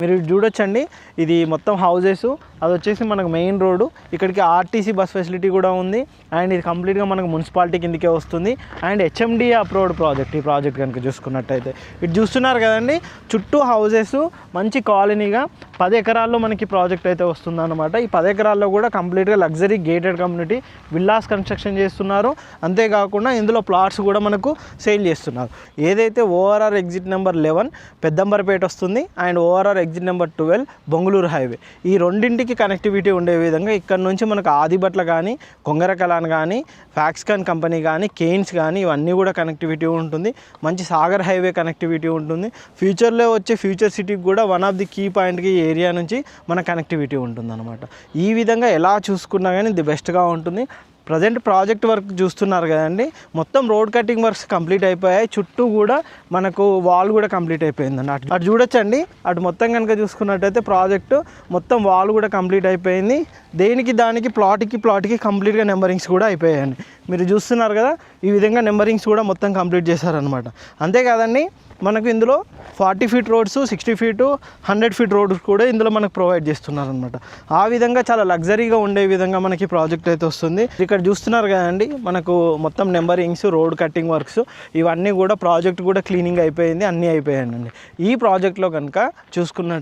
మీరు చూడొచ్చండి, ఇది మొత్తం హౌజెస్, అది వచ్చేసి మనకు మెయిన్ రోడ్డు, ఇక్కడికి ఆర్టీసీ బస్ ఫెసిలిటీ కూడా ఉంది. అండ్ ఇది కంప్లీట్గా మనకు మున్సిపాలిటీ కిందకే వస్తుంది. And HMDA approved project. ఈ ప్రాజెక్ట్ కనుక చూసుకున్నట్టయితే ఇటు చూస్తున్నారు కదండి, చుట్టూ హౌజెస్, మంచి కాలనీగా 10 ఎకరాల్లో మనకి ప్రాజెక్ట్ అయితే వస్తుంది అనమాట. ఈ 10 ఎకరాల్లో కూడా కంప్లీట్గా luxury gated community villas construction చేస్తున్నారు. అంతేకాకుండా ఇందులో ప్లాట్స్ కూడా మనకు సేల్ చేస్తున్నారు. ఏదైతే ఓఆర్ఆర్ ఎగ్జిట్ నెంబర్ 11 పెద్దంబరపేట వస్తుంది and ORR exit number 12 Bongulur highway, ఈ రెండింటికి కనెక్టివిటీ ఉండే విధంగా ఇక్కడ నుంచి మనకు ఆదిబట్ల కానీ, కొంగరకలాన్ కానీ, ఫ్యాక్స్కాన్ కంపెనీ కానీ, కేన్స్ కానీ ఇవన్నీ కూడా కనెక్టివిటీ ఉంటుంది. మంచి సాగర్ హైవే కనెక్టివిటీ ఉంటుంది. ఫ్యూచర్లో వచ్చే ఫ్యూచర్ సిటీకి కూడా వన్ ఆఫ్ ది కీ పాయింట్కి ఏరియా నుంచి మన కనెక్టివిటీ ఉంటుంది అనమాట. ఈ విధంగా ఎలా చూసుకున్నా కానీ ది బెస్ట్గా ఉంటుంది. ప్రజెంట్ ప్రాజెక్ట్ వర్క్ చూస్తున్నారు కదండి, మొత్తం రోడ్ కటింగ్ వర్క్స్ కంప్లీట్ అయిపోయాయి. చుట్టూ కూడా మనకు వాల్ కూడా కంప్లీట్ అయిపోయిందండి. అటు చూడొచ్చండి, అటు మొత్తం కనుక చూసుకున్నట్టయితే ప్రాజెక్టు మొత్తం వాల్ కూడా కంప్లీట్ అయిపోయింది. దానికి ప్లాట్కి కంప్లీట్గా నెంబరింగ్స్ కూడా అయిపోయాయండి. మీరు చూస్తున్నారు కదా, ఈ విధంగా నెంబరింగ్స్ కూడా మొత్తం కంప్లీట్ చేశారనమాట. అంతేకాదండి, మనకు ఇందులో 40 feet roads, 60 feet, 100 feet roads కూడా ఇందులో మనకు ప్రొవైడ్ చేస్తున్నారనమాట. ఆ విధంగా చాలా లగ్జరీగా ఉండే విధంగా మనకి ప్రాజెక్ట్ అయితే వస్తుంది. ఇక్కడ చూస్తున్నారు కదండి, మనకు మొత్తం నెంబరింగ్స్, రోడ్ కట్టింగ్ వర్క్స్ ఇవన్నీ కూడా ప్రాజెక్ట్ కూడా క్లీనింగ్ అయిపోయింది, అన్నీ అయిపోయాయండి. ఈ ప్రాజెక్ట్లో కనుక చూసుకున్న